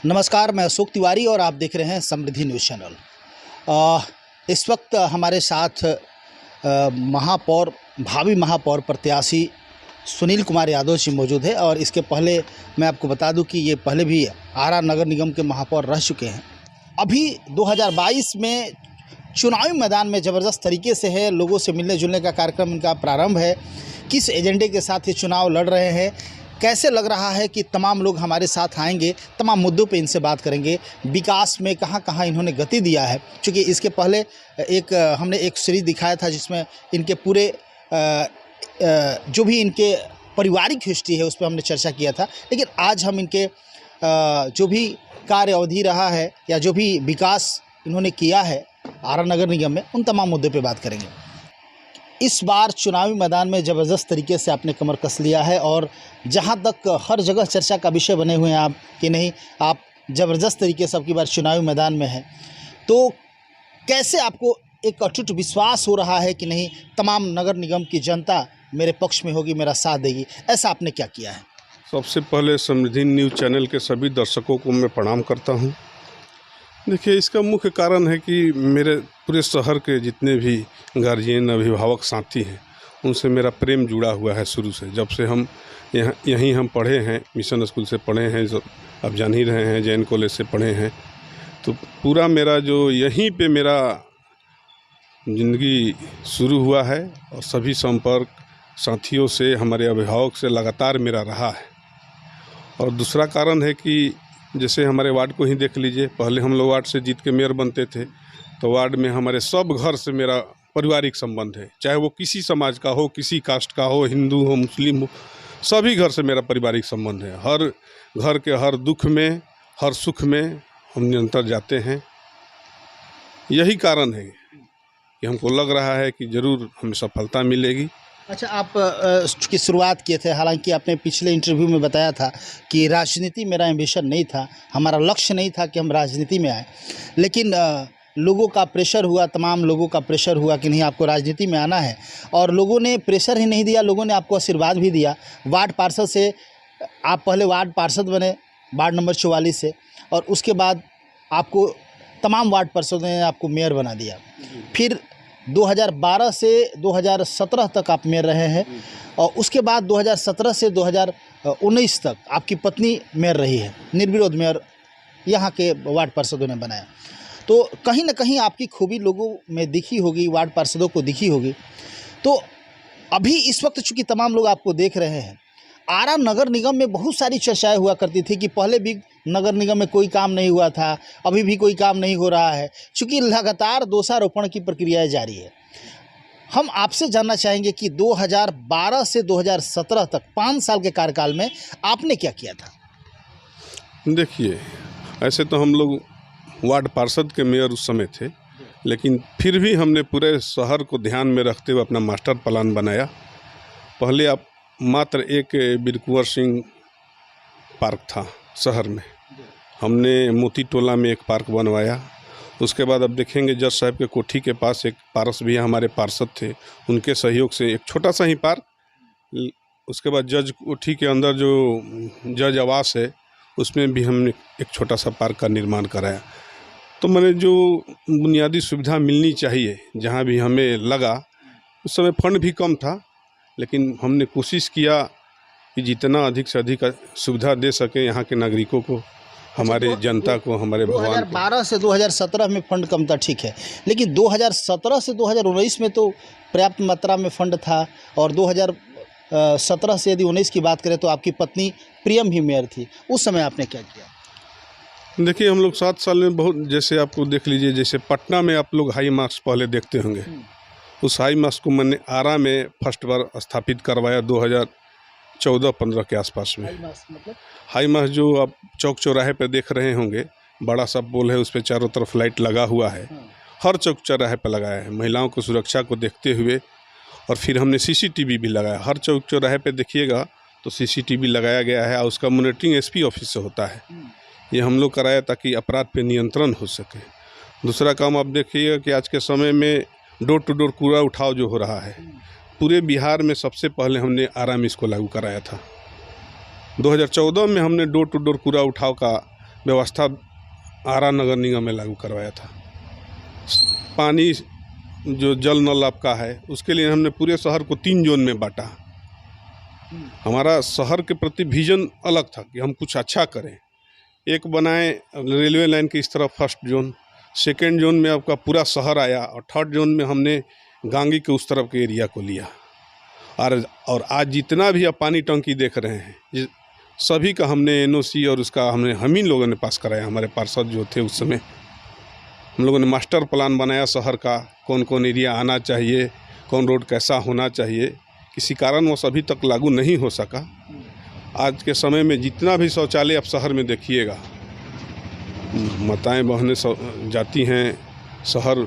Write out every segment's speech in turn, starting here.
नमस्कार, मैं अशोक तिवारी और आप देख रहे हैं समृद्धि न्यूज़ चैनल। इस वक्त हमारे साथ महापौर भावी महापौर प्रत्याशी सुनील कुमार यादव जी मौजूद है और इसके पहले मैं आपको बता दूं कि ये पहले भी आरा नगर निगम के महापौर रह चुके हैं। अभी 2022 में चुनावी मैदान में ज़बरदस्त तरीके से है, लोगों से मिलने जुलने का कार्यक्रम इनका प्रारंभ है। किस एजेंडे के साथ ये चुनाव लड़ रहे हैं, कैसे लग रहा है कि तमाम लोग हमारे साथ आएंगे, तमाम मुद्दों पे इनसे बात करेंगे। विकास में कहाँ कहाँ इन्होंने गति दिया है, क्योंकि इसके पहले हमने एक सीरीज़ दिखाया था जिसमें इनके पूरे जो भी इनके पारिवारिक हिस्ट्री है उस पर हमने चर्चा किया था। लेकिन आज हम इनके जो भी कार्य अवधि रहा है या जो भी विकास इन्होंने किया है आरा नगर निगम में, उन तमाम मुद्दों पे बात करेंगे। इस बार चुनावी मैदान में ज़बरदस्त तरीके से आपने कमर कस लिया है और जहां तक हर जगह चर्चा का विषय बने हुए हैं आप कि नहीं, आप ज़बरदस्त तरीके से आपकी बार चुनावी मैदान में है, तो कैसे आपको एक अटूट विश्वास हो रहा है कि नहीं, तमाम नगर निगम की जनता मेरे पक्ष में होगी, मेरा साथ देगी? ऐसा आपने क्या किया है? सबसे पहले समृद्धि न्यूज़ चैनल के सभी दर्शकों को मैं प्रणाम करता हूं। देखिए, इसका मुख्य कारण है कि मेरे पूरे शहर के जितने भी गार्जियन, अभिभावक, साथी हैं, उनसे मेरा प्रेम जुड़ा हुआ है शुरू से। जब से हम यहीं हम पढ़े हैं, मिशन स्कूल से पढ़े हैं, जो आप जान ही रहे हैं, जैन कॉलेज से पढ़े हैं, तो पूरा मेरा जो यहीं पे मेरा ज़िंदगी शुरू हुआ है और सभी संपर्क साथियों से, हमारे अभिभावक से लगातार मेरा रहा है। और दूसरा कारण है कि जैसे हमारे वार्ड को ही देख लीजिए, पहले हम लोग वार्ड से जीत के मेयर बनते थे, तो वार्ड में हमारे सब घर से मेरा पारिवारिक संबंध है, चाहे वो किसी समाज का हो, किसी कास्ट का हो, हिंदू हो, मुस्लिम हो, सभी घर से मेरा पारिवारिक संबंध है। हर घर के हर दुख में, हर सुख में हम निरंतर जाते हैं। यही कारण है कि हमको लग रहा है कि ज़रूर हमें सफलता मिलेगी। अच्छा, आप की शुरुआत किए थे, हालांकि आपने पिछले इंटरव्यू में बताया था कि राजनीति मेरा एम्बिशन नहीं था, हमारा लक्ष्य नहीं था कि हम राजनीति में आए, लेकिन लोगों का प्रेशर हुआ, तमाम लोगों का प्रेशर हुआ कि नहीं, आपको राजनीति में आना है। और लोगों ने प्रेशर ही नहीं दिया, लोगों ने आपको आशीर्वाद भी दिया। वार्ड पार्षद से आप पहले वार्ड पार्षद बने, वार्ड नंबर 44 से, और उसके बाद आपको तमाम वार्ड पार्षदों ने आपको मेयर बना दिया। फिर 2012 से 2017 तक आप मेयर रहे हैं और उसके बाद 2017 से 2019 तक आपकी पत्नी मेयर रही है, निर्विरोध मेयर यहाँ के वार्ड पार्षदों ने बनाया। तो कहीं ना कहीं आपकी खूबी लोगों में दिखी होगी, वार्ड पार्षदों को दिखी होगी। तो अभी इस वक्त चूँकि तमाम लोग आपको देख रहे हैं, आरा नगर निगम में बहुत सारी चर्चाएं हुआ करती थी कि पहले भी नगर निगम में कोई काम नहीं हुआ था, अभी भी कोई काम नहीं हो रहा है, चूँकि लगातार दोषारोपण की प्रक्रिया जारी है। हम आपसे जानना चाहेंगे कि 2012 से 2017 तक 5 साल के कार्यकाल में आपने क्या किया था? देखिए, ऐसे तो हम लोग वार्ड पार्षद के मेयर उस समय थे, लेकिन फिर भी हमने पूरे शहर को ध्यान में रखते हुए अपना मास्टर प्लान बनाया। पहले आप मात्र एक वीर कुंवर सिंह पार्क था शहर में, हमने मोती टोला में एक पार्क बनवाया। उसके बाद अब देखेंगे जज साहब के कोठी के पास एक पारस भी हमारे पार्षद थे, उनके सहयोग से एक छोटा सा ही पार्क। उसके बाद जज कोठी के अंदर जो जज आवास है, उसमें भी हमने एक छोटा सा पार्क का निर्माण कराया। तो मैंने जो बुनियादी सुविधा मिलनी चाहिए, जहाँ भी हमें लगा, उस समय फंड भी कम था, लेकिन हमने कोशिश किया कि जितना अधिक से अधिक सुविधा दे सके यहाँ के नागरिकों को, हमारे जनता को, हमारे भगवान को। 2012 से 2017 में फंड कम था, ठीक है, लेकिन 2017 से 2019 में तो पर्याप्त मात्रा में फंड था। और 2017 से यदि 19 की बात करें तो आपकी पत्नी प्रियम ही मेयर थी। उस समय आपने क्या किया? देखिए, हम लोग 7 साल में बहुत, जैसे आपको देख लीजिए, जैसे पटना में आप लोग हाई मार्क्स पहले देखते होंगे, उस हाई मार्क्स को मैंने आरा में फर्स्ट बार स्थापित करवाया 2014-15 के आसपास में। हाई मार्क्स जो आप चौक चौराहे पर देख रहे होंगे, बड़ा सा पोल है, उस पर चारों तरफ लाइट लगा हुआ है, हर चौक चौराहे पर लगाया है महिलाओं को सुरक्षा को देखते हुए। और फिर हमने CCTV भी लगाया, हर चौक चौराहे पे देखिएगा तो CCTV लगाया गया है और उसका मॉनिटरिंग SP ऑफिस से होता है। ये हम लोग कराया ताकि अपराध पे नियंत्रण हो सके। दूसरा काम आप देखिएगा कि आज के समय में डोर टू डोर कूड़ा उठाव जो हो रहा है, पूरे बिहार में सबसे पहले हमने आरा में इसको लागू कराया था। 2014 में हमने डोर टू डोर कूड़ा उठाव का व्यवस्था आरा नगर निगम में लागू करवाया था। पानी जो जल नल आपका है उसके लिए हमने पूरे शहर को 3 जोन में बांटा। हमारा शहर के प्रति विजन अलग था कि हम कुछ अच्छा करें। एक बनाए रेलवे लाइन के इस तरफ फर्स्ट जोन, सेकेंड जोन में आपका पूरा शहर आया और थर्ड जोन में हमने गांगी के उस तरफ के एरिया को लिया। और आज जितना भी आप पानी टंकी देख रहे हैं सभी का हमने एनओसी और उसका हम ही लोगों ने पास कराया। हमारे पार्षद जो थे उस समय हम लोगों ने मास्टर प्लान बनाया शहर का, कौन कौन एरिया आना चाहिए, कौन रोड कैसा होना चाहिए। किसी कारणवश अभी तक लागू नहीं हो सका। आज के समय में जितना भी शौचालय आप शहर में देखिएगा, माताएं बहनें जाती हैं शहर,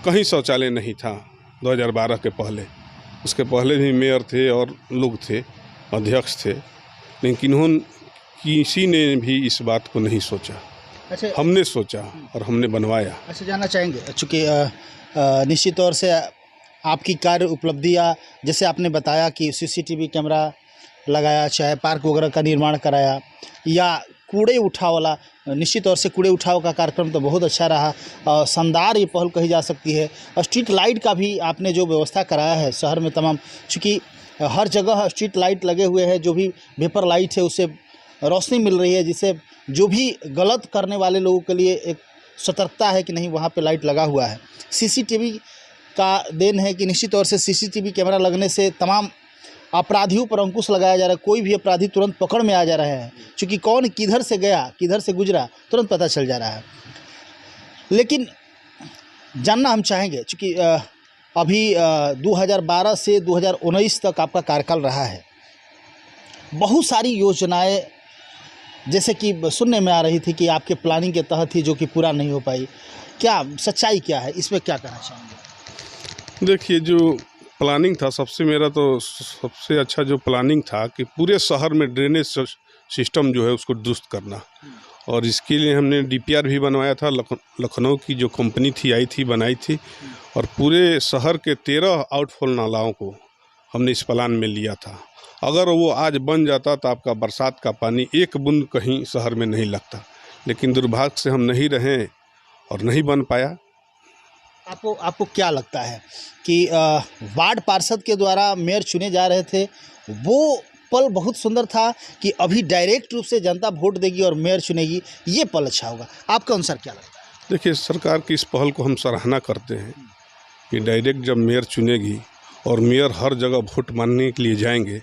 कहीं शौचालय नहीं था 2012 के पहले। उसके पहले भी मेयर थे और लोग थे, अध्यक्ष थे, लेकिन किसी ने भी इस बात को नहीं सोचा। अच्छा, हमने सोचा और हमने बनवाया। अच्छा, जानना चाहेंगे चूँकि निश्चित तौर से आपकी कार्य उपलब्धियाँ, जैसे आपने बताया कि सीसीटीवी कैमरा लगाया, चाहे पार्क वगैरह का निर्माण कराया, या कूड़े उठाव वाला, निश्चित तौर से कूड़े उठाव का कार्यक्रम तो बहुत अच्छा रहा, शानदार ये पहल कही जा सकती है। स्ट्रीट लाइट का भी आपने जो व्यवस्था कराया है शहर में तमाम, चूँकि हर जगह स्ट्रीट लाइट लगे हुए हैं, जो भी वेपर लाइट है उससे रोशनी मिल रही है, जिससे जो भी गलत करने वाले लोगों के लिए एक सतर्कता है कि नहीं वहाँ पे लाइट लगा हुआ है। सीसीटीवी का देन है कि निश्चित तौर से सीसीटीवी कैमरा लगने से तमाम अपराधियों पर अंकुश लगाया जा रहा है। कोई भी अपराधी तुरंत पकड़ में आ जा रहे हैं, क्योंकि कौन किधर से गया किधर से गुजरा तुरंत पता चल जा रहा है। लेकिन जानना हम चाहेंगे, चूँकि अभी 2012 से 2019 तक आपका कार्यकाल रहा है, बहुत सारी योजनाएं जैसे कि सुनने में आ रही थी कि आपके प्लानिंग के तहत ही जो कि पूरा नहीं हो पाई, क्या सच्चाई क्या है, इसमें क्या कहना चाहेंगे? देखिए, जो प्लानिंग था मेरा तो सबसे अच्छा जो प्लानिंग था कि पूरे शहर में ड्रेनेज सिस्टम जो है उसको दुरुस्त करना, और इसके लिए हमने डीपीआर भी बनवाया था। लखनऊ की जो कंपनी थी आई थी, बनाई थी, और पूरे शहर के 13 आउटफॉल नालाओं को हमने इस प्लान में लिया था। अगर वो आज बन जाता तो आपका बरसात का पानी एक बूंद कहीं शहर में नहीं लगता, लेकिन दुर्भाग्य से हम नहीं रहे और नहीं बन पाया। आपको क्या लगता है कि वार्ड पार्षद के द्वारा मेयर चुने जा रहे थे, वो पल बहुत सुंदर था कि अभी डायरेक्ट रूप से जनता वोट देगी और मेयर चुनेगी, ये पल अच्छा होगा? आपके अनुसार क्या लगता है? देखिए, सरकार की इस पहल को हम सराहना करते हैं कि डायरेक्ट जब मेयर चुनेगी और मेयर हर जगह वोट मांगने के लिए जाएंगे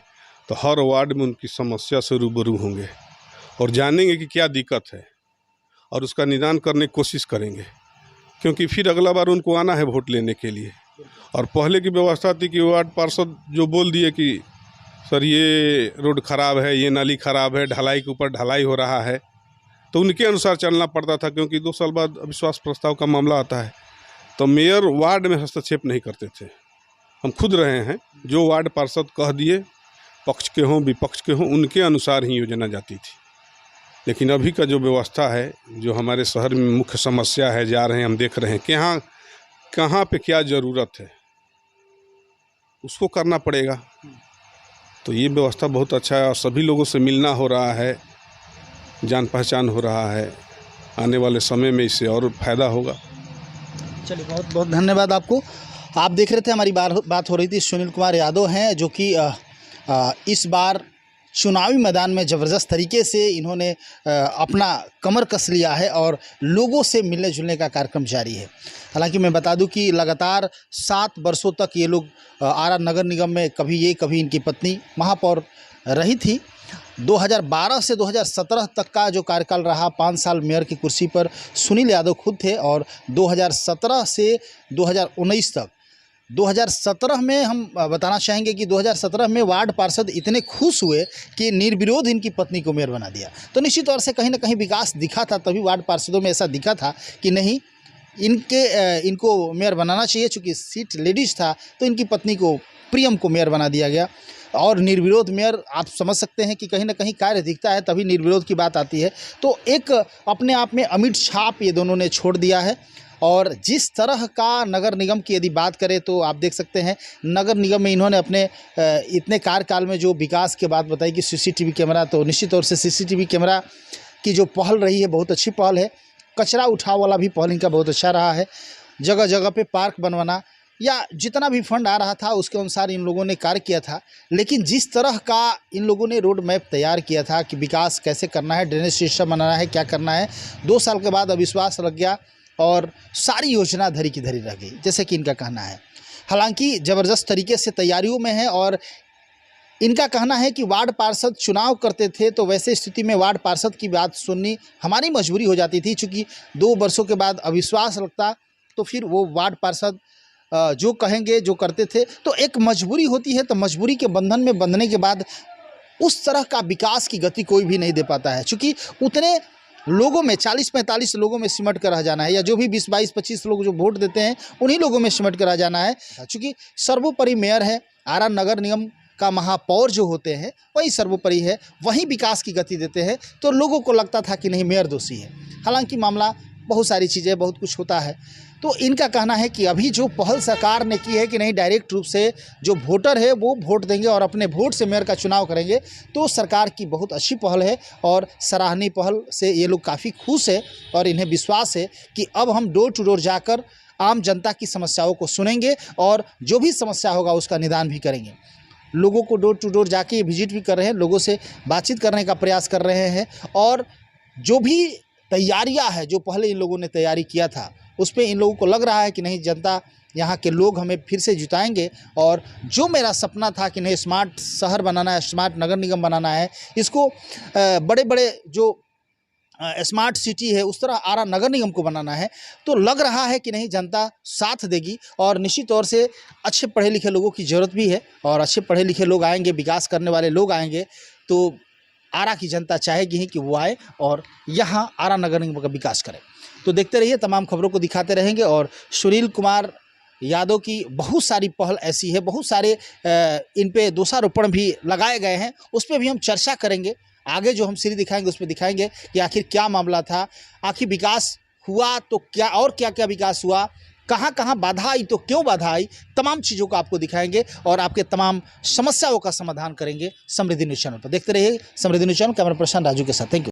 तो हर वार्ड में उनकी समस्या से रूबरू होंगे और जानेंगे कि क्या दिक्कत है और उसका निदान करने की कोशिश करेंगे, क्योंकि फिर अगला बार उनको आना है वोट लेने के लिए। और पहले की व्यवस्था थी कि वार्ड पार्षद जो बोल दिए कि सर ये रोड ख़राब है, ये नाली ख़राब है, ढलाई के ऊपर ढलाई हो रहा है, तो उनके अनुसार चलना पड़ता था, क्योंकि 2 साल बाद अविश्वास प्रस्ताव का मामला आता है। तो मेयर वार्ड में हस्तक्षेप नहीं करते थे। हम खुद रहे हैं, जो वार्ड पार्षद कह दिए, पक्ष के हों विपक्ष के हों, उनके अनुसार ही योजना जाती थी। लेकिन अभी का जो व्यवस्था है, जो हमारे शहर में मुख्य समस्या है, जा रहे हैं हम देख रहे हैं कि कहाँ पे क्या ज़रूरत है उसको करना पड़ेगा। तो ये व्यवस्था बहुत अच्छा है और सभी लोगों से मिलना हो रहा है, जान पहचान हो रहा है। आने वाले समय में इससे और फ़ायदा होगा। चलिए, बहुत बहुत धन्यवाद आपको। आप देख रहे थे, हमारी बात हो रही थी, सुनील कुमार यादव हैं, जो कि इस बार चुनावी मैदान में ज़बरदस्त तरीके से इन्होंने अपना कमर कस लिया है और लोगों से मिलने जुलने का कार्यक्रम जारी है। हालांकि मैं बता दूं कि लगातार 7 वर्षों तक ये लोग आरा नगर निगम में कभी इनकी पत्नी महापौर रही थी। 2012 से 2017 तक का जो कार्यकाल रहा, 5 साल मेयर की कुर्सी पर सुनील यादव खुद थे, और 2017 से 2019 तक 2017 में हम बताना चाहेंगे कि 2017 में वार्ड पार्षद इतने खुश हुए कि निर्विरोध इनकी पत्नी को मेयर बना दिया। तो निश्चित तौर से कहीं ना कहीं विकास दिखा था, तभी वार्ड पार्षदों में ऐसा दिखा था कि नहीं, इनको मेयर बनाना चाहिए। चूँकि सीट लेडीज़ था तो इनकी पत्नी को, प्रियम को मेयर बना दिया गया। और निर्विरोध मेयर, आप समझ सकते हैं कि कहीं ना कहीं कार्य दिखता है तभी निर्विरोध की बात आती है। तो एक अपने आप में अमिट छाप ये दोनों ने छोड़ दिया है। और जिस तरह का नगर निगम की यदि बात करें तो आप देख सकते हैं, नगर निगम में इन्होंने अपने इतने कार्यकाल में जो विकास के बात बताई कि सीसीटीवी कैमरा, तो निश्चित तौर से सीसीटीवी कैमरा की जो पहल रही है बहुत अच्छी पहल है। कचरा उठाव वाला भी पहल इनका बहुत अच्छा रहा है। जगह जगह पे पार्क बनवाना या जितना भी फंड आ रहा था उसके अनुसार इन लोगों ने कार्य किया था। लेकिन जिस तरह का इन लोगों ने रोड मैप तैयार किया था कि विकास कैसे करना है, ड्रेनेज सिस्टम बनाना है, क्या करना है, 2 साल के बाद अविश्वास लग गया और सारी योजना धरी की धरी रह गई, जैसे कि इनका कहना है। हालांकि ज़बरदस्त तरीके से तैयारियों में है और इनका कहना है कि वार्ड पार्षद चुनाव करते थे तो वैसे स्थिति में वार्ड पार्षद की बात सुननी हमारी मजबूरी हो जाती थी, चूँकि 2 वर्षों के बाद अविश्वास लगता तो फिर वो वार्ड पार्षद जो कहेंगे जो करते थे, तो एक मजबूरी होती है। तो मजबूरी के बंधन में बंधने के बाद उस तरह का विकास की गति कोई भी नहीं दे पाता है, चूँकि उतने लोगों में 40-45 लोगों में सिमट कर रह जाना है, या जो भी 20-22-25 लोग जो वोट देते हैं उन्हीं लोगों में सिमट कर रह जाना है। चूँकि सर्वोपरि मेयर है, आरा नगर निगम का महापौर जो होते हैं वही सर्वोपरि है, वही विकास की गति देते हैं। तो लोगों को लगता था कि नहीं मेयर दोषी है। हालांकि मामला बहुत सारी चीज़ें, बहुत कुछ होता है। तो इनका कहना है कि अभी जो पहल सरकार ने की है कि नहीं डायरेक्ट रूप से जो वोटर है वो वोट देंगे और अपने वोट से मेयर का चुनाव करेंगे, तो सरकार की बहुत अच्छी पहल है और सराहनीय पहल से ये लोग काफ़ी खुश है और इन्हें विश्वास है कि अब हम डोर टू डोर जाकर आम जनता की समस्याओं को सुनेंगे और जो भी समस्या होगा उसका निदान भी करेंगे। लोगों को डोर टू डोर जाके विजिट भी कर रहे हैं, लोगों से बातचीत करने का प्रयास कर रहे हैं और जो भी तैयारियां है, जो पहले इन लोगों ने तैयारी किया था उस पे इन लोगों को लग रहा है कि नहीं जनता, यहाँ के लोग हमें फिर से जिताएंगे और जो मेरा सपना था कि नहीं स्मार्ट शहर बनाना है, स्मार्ट नगर निगम बनाना है, इसको बड़े बड़े जो स्मार्ट सिटी है उस तरह आरा नगर निगम को बनाना है, तो लग रहा है कि नहीं जनता साथ देगी। और निश्चित तौर से अच्छे पढ़े लिखे लोगों की ज़रूरत भी है और अच्छे पढ़े लिखे लोग आएंगे, विकास करने वाले लोग आएंगे, तो आरा की जनता चाहेगी ही कि वो आए और यहाँ आरा नगर निगम का विकास करें। तो देखते रहिए, तमाम खबरों को दिखाते रहेंगे। और सुनील कुमार यादव की बहुत सारी पहल ऐसी है, बहुत सारे इन पे दोषारोपण भी लगाए गए हैं, उस पर भी हम चर्चा करेंगे। आगे जो हम सीरीज दिखाएंगे उसमें दिखाएंगे कि आखिर क्या मामला था, आखिर विकास हुआ तो क्या और क्या क्या विकास हुआ, कहाँ कहाँ बाधा आई तो क्यों बाधा आई, तमाम चीज़ों को आपको दिखाएंगे और आपके तमाम समस्याओं का समाधान करेंगे समृद्धि न्यूज़ चैनल पर। देखते रहिए Samriddhi news channel. Camera person Raju के साथ, थैंक यू।